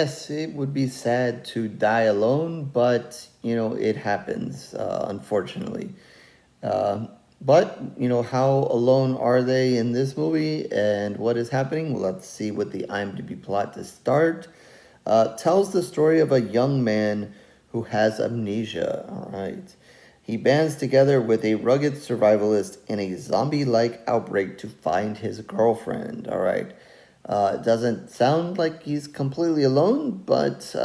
yes, it would be sad to die alone, but it happens, unfortunately. Uh, but how alone are they in this movie and what is happening? Well, let's see what the IMDb plot to start. Tells the story of a young man who has amnesia. All right. He bands together with a rugged survivalist in a zombie like outbreak to find his girlfriend. All right. It doesn't sound like he's completely alone, but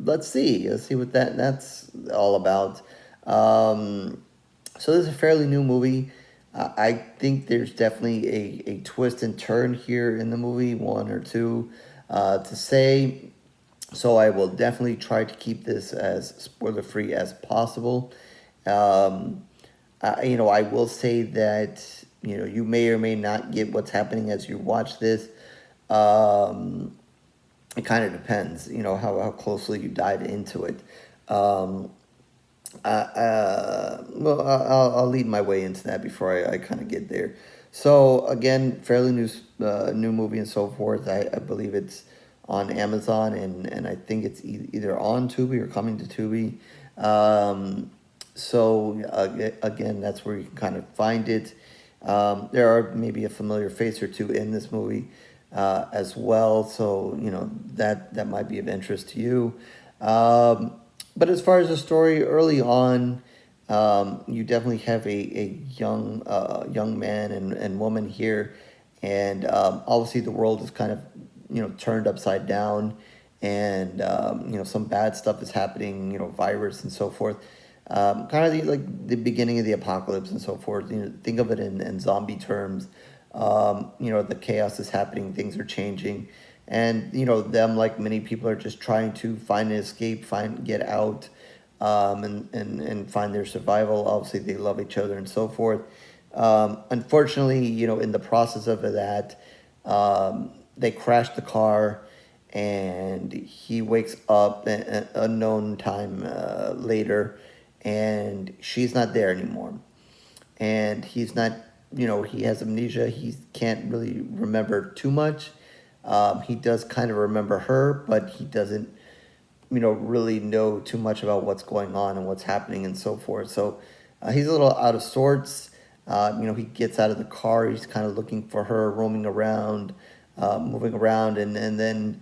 let's see. Let's see what that's all about. So this is a fairly new movie. I think there's definitely a twist and turn here in the movie, one or two to say. So I will definitely try to keep this as spoiler free as possible. Um, I will say that you may or may not get what's happening as you watch this. Um, it kind of depends, how closely you dive into it. Um, well, I'll lead my way into that before I kind of get there. So again, fairly new movie and so forth. I believe it's on Amazon and I think it's either on Tubi or coming to Tubi. So again, that's where you can kind of find it. There are maybe a familiar face or two in this movie as well, so that might be of interest to you. Um, but as far as the story, early on, you definitely have a young man and woman here, and obviously the world is kind of turned upside down, and some bad stuff is happening, virus and so forth. Kind of like the beginning of the apocalypse and so forth. Think of it in zombie terms. The chaos is happening, things are changing, and them, like many people, are just trying to find an escape, get out, and find their survival. Obviously, they love each other and so forth. Unfortunately, in the process of that, they crash the car, and he wakes up an unknown time later, and she's not there anymore, and he's not, he has amnesia. He can't really remember too much. He does kind of remember her, but he doesn't, really know too much about what's going on and what's happening and so forth. So he's a little out of sorts. He gets out of the car. He's kind of looking for her, roaming around, moving around, and then,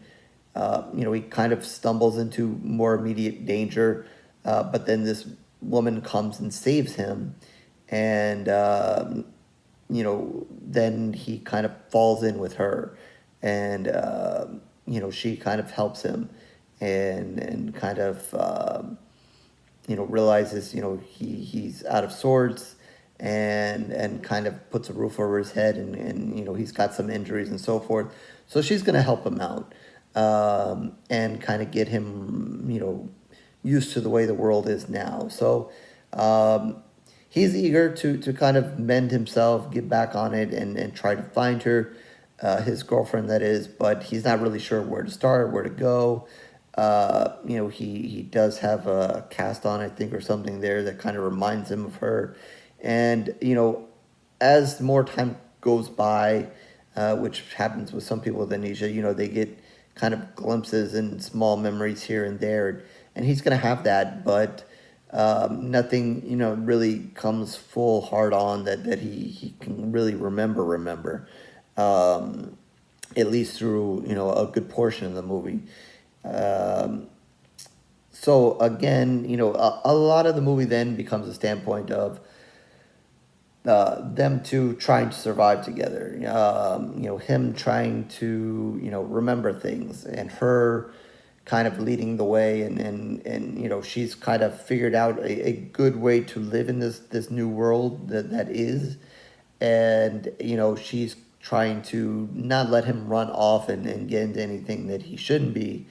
he kind of stumbles into more immediate danger. But then this woman comes and saves him, and then he kind of falls in with her, and she kind of helps him, and kind of realizes he's out of sorts, and kind of puts a roof over his head, and he's got some injuries and so forth. So she's gonna help him out, and kind of get him used to the way the world is now. So he's eager to kind of mend himself, get back on it, and try to find her, his girlfriend, that is, but he's not really sure where to start, where to go. He does have a cast on, I think, or something there that kind of reminds him of her. And, as more time goes by, which happens with some people with amnesia, they get kind of glimpses and small memories here and there. And he's going to have that, but nothing, really comes full hard on that he can really remember, at least through, a good portion of the movie. Um, so again, a lot of the movie then becomes a standpoint of them two trying to survive together. Him trying to, remember things, and her kind of leading the way, and she's kind of figured out a good way to live in this new world that is, and she's trying to not let him run off and get into anything that he shouldn't be,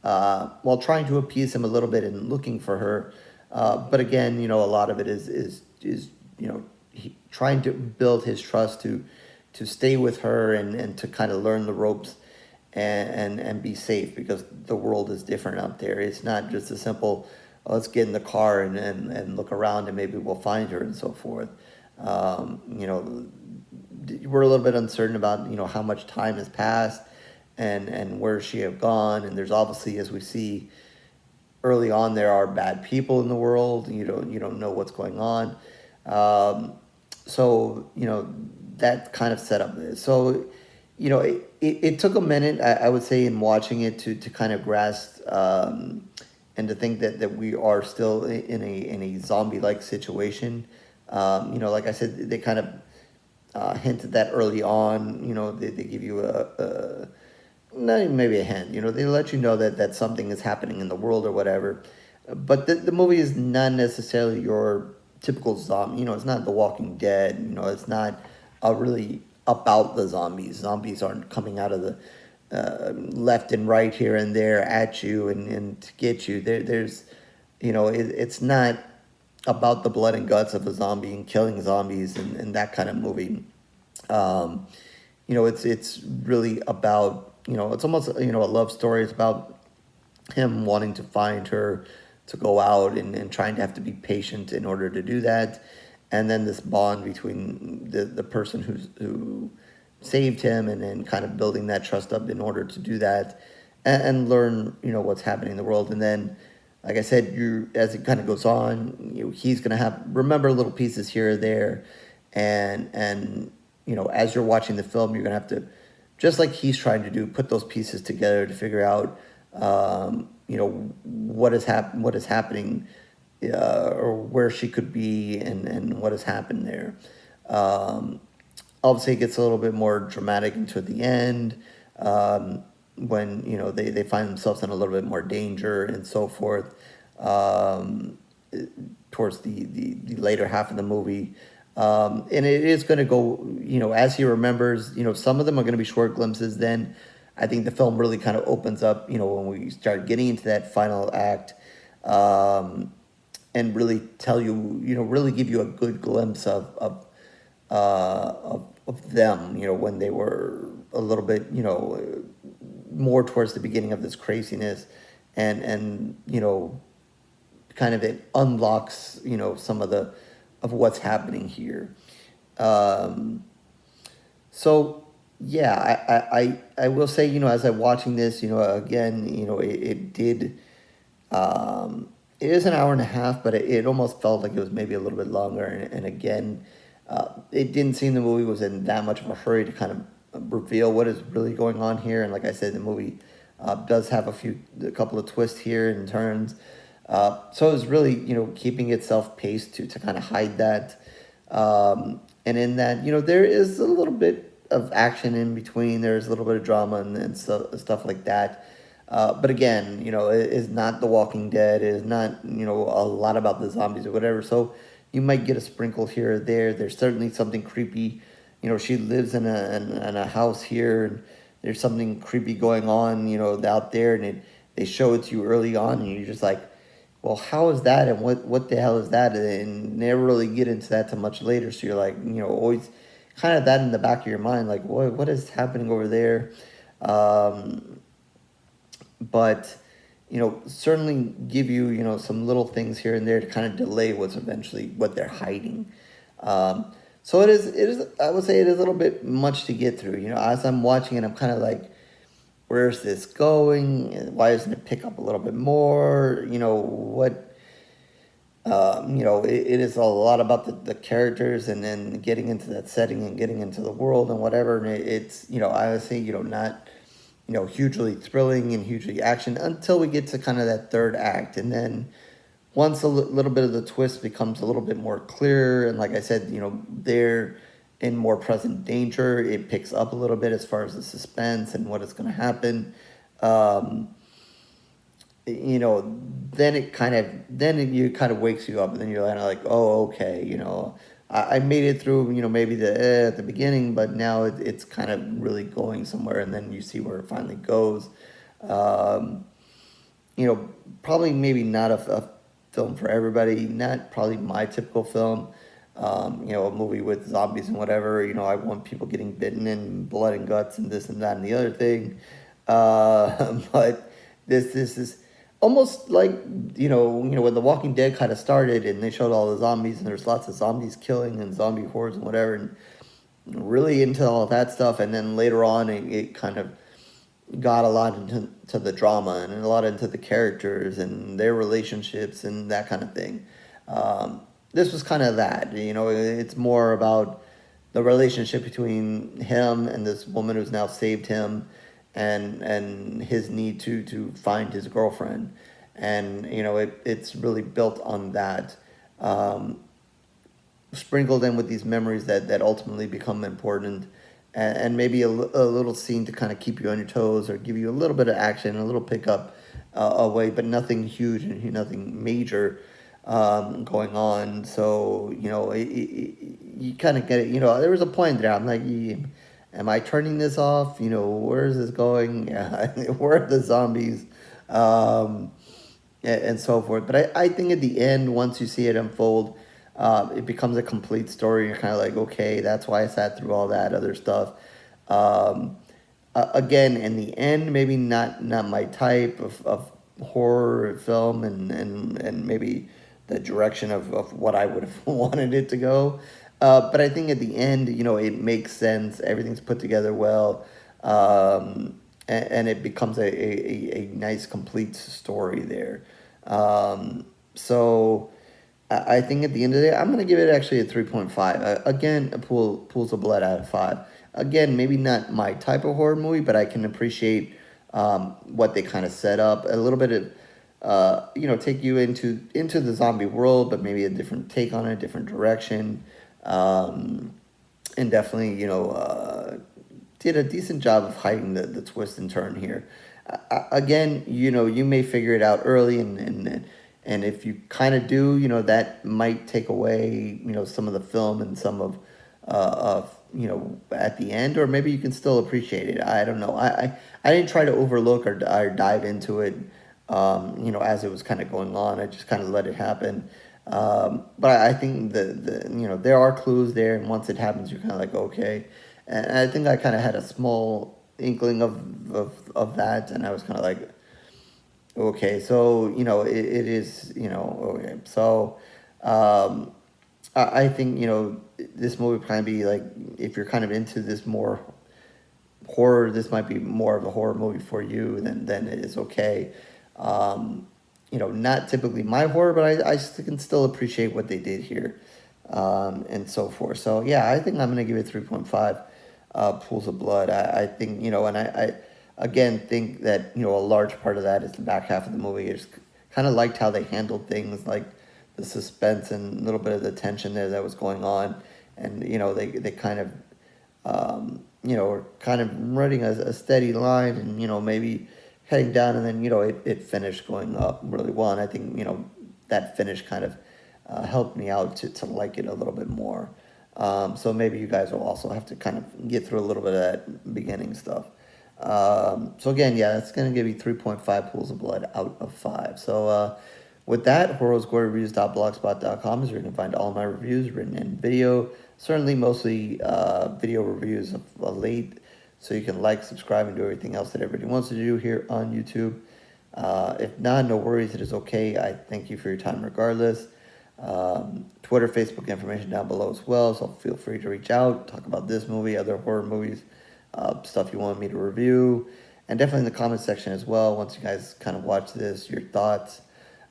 while trying to appease him a little bit and looking for her. But again, a lot of it is trying to build his trust to stay with her, and to kind of learn the ropes, and be safe, because the world is different out there. It's not just a simple, "Oh, let's get in the car and look around and maybe we'll find her," and so forth. We're a little bit uncertain about how much time has passed, and where she have gone. And there's obviously, as we see early on, there are bad people in the world. You don't know what's going on. So that kind of set up. So it took a minute, I would say, in watching it to kind of grasp, and to think that we are still in a zombie like situation. Like I said, they kind of hinted that early on. They give you not even maybe a hint. They let you know that something is happening in the world or whatever. But the movie is not necessarily your typical zombie. It's not The Walking Dead. It's not really about the zombies. Zombies aren't coming out of the left and right here and there at you and to get you. There's, it's not about the blood and guts of a zombie and killing zombies and that kind of movie. It's really about, it's almost, a love story. It's about him wanting to find her, to go out and trying to have to be patient in order to do that. And then this bond between the person who saved him, and then kind of building that trust up in order to do that, and learn, what's happening in the world. And then, like I said, as it kind of goes on, he's going to remember little pieces here or there. And as you're watching the film, you're going to have to, just like he's trying to do, put those pieces together to figure out, what is happening, or where she could be, and what has happened there. Obviously, it gets a little bit more dramatic into the end, when they find themselves in a little bit more danger and so forth, towards the later half of the movie. And it is going to go, as he remembers. Some of them are going to be short glimpses. Then I think the film really kind of opens up, when we start getting into that final act, and really tell you, really give you a good glimpse of them, when they were a little bit, more towards the beginning of this craziness, and kind of it unlocks, some of what's happening here. So yeah, I will say, as I'm watching this, again, it did, it is an hour and a half, but it almost felt like it was maybe a little bit longer. And again, it didn't seem the movie was in that much of a hurry to kind of reveal what is really going on here. And like I said, the movie does have a couple of twists here and turns. So it was really, keeping itself paced to kind of hide that. And in that, there is a little bit of action in between. There's a little bit of drama and stuff like that. But again, it is not The Walking Dead. It is not, a lot about the zombies or whatever. So you might get a sprinkle here or there. There's certainly something creepy. She lives in a house here, and there's something creepy going on, out there, and they show it to you early on, and you're just like, well, how is that, and what the hell is that? And never really get into that too much later. So you're like, always kind of that in the back of your mind, like, what is happening over there? But certainly give you, some little things here and there to kind of delay what they're hiding. So it is, I would say it is a little bit much to get through. As I'm watching it, I'm kind of like, where's this going? Why doesn't it pick up a little bit more? What, it is a lot about the characters, and then getting into that setting and getting into the world and whatever. And it's, I would say, not, hugely thrilling and hugely action until we get to kind of that third act. And then once a little bit of the twist becomes a little bit more clear, and like I said, they're in more present danger, it picks up a little bit as far as the suspense and what is going to happen. Then it kind of wakes you up, and then you're kind of like, oh, okay, I made it through, maybe at the beginning, but now it's kind of really going somewhere, and then you see where it finally goes. Probably maybe not a film for everybody, not probably my typical film. A movie with zombies and whatever, I want people getting bitten and blood and guts and this and that and the other thing. But this is almost like, when The Walking Dead kind of started and they showed all the zombies, and there's lots of zombies killing and zombie hordes and whatever, and really into all that stuff. And then later on, it kind of, got a lot into the drama and a lot into the characters and their relationships and that kind of thing. This was kind of that, you know, it's more about the relationship between him and this woman who's now saved him, and his need to find his girlfriend, and you know it's really built on that, sprinkled in with these memories that ultimately become important, and maybe a little scene to kind of keep you on your toes or give you a little bit of action, a little pickup away, but nothing huge and nothing major going on. So, you know, you kind of get it. You know, there was a point there. I'm like, am I turning this off? You know, where is this going? Where are the zombies? Um, and so forth. But I think at the end, once you see it unfold, it becomes a complete story. You're kind of like, okay, that's why I sat through all that other stuff. Um, Again, in the end, maybe not my type of horror film, and maybe the direction of what I would have wanted it to go. But I think at the end, you know, it makes sense. Everything's put together well. And it becomes a nice complete story there. So I think at the end of the day, I'm going to give it actually a 3.5. Again, pools of blood out of 5. Again, maybe not my type of horror movie, but I can appreciate what they kind of set up. A little bit of, you know, take you into the zombie world, but maybe a different take on it, a different direction. And definitely, you know, did a decent job of hiding the twist and turn here. Again, you know, you may figure it out early, and if you kind of do, you know, that might take away, you know, some of the film and some of you know, at the end, or maybe you can still appreciate it. I don't know. I didn't try to overlook or dive into it, you know, as it was kind of going on. I just kind of let it happen. But I think the you know, there are clues there, and once it happens, you're kind of like, okay. And I think I kind of had a small inkling of that, and I was kind of like, okay, so you know, it is, you know, okay. So I think, you know, this movie would kind of be like, if you're kind of into this more horror, this might be more of a horror movie for you. Then it is okay. You know, not typically my horror, but I can still appreciate what they did here, and so forth. So yeah, I think I'm gonna give it 3.5 pools of blood. I think, you know, and I again think that, you know, a large part of that is the back half of the movie. I just kind of liked how they handled things, like the suspense and a little bit of the tension there that was going on, and you know, they kind of you know, were kind of running a steady line, and you know, maybe heading down, and then, you know, it finished going up really well, and I think, you know, that finish kind of helped me out to like it a little bit more. So maybe you guys will also have to kind of get through a little bit of that beginning stuff. So again, yeah, that's going to give you 3.5 pools of blood out of 5. So with that, horrorsgoryreviews.blogspot.com is where you can find all my reviews, written in video, certainly mostly video reviews of late, so you can like, subscribe, and do everything else that everybody wants to do here on YouTube. If not, no worries, it is okay. I thank you for your time regardless. Twitter, Facebook information down below as well, so feel free to reach out, talk about this movie, other horror movies, stuff you want me to review, and definitely in the comment section as well. Once you guys kind of watch this, your thoughts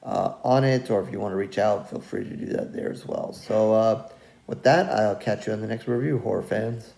on it, or if you want to reach out, feel free to do that there as well. So with that, I'll catch you on the next review, horror fans.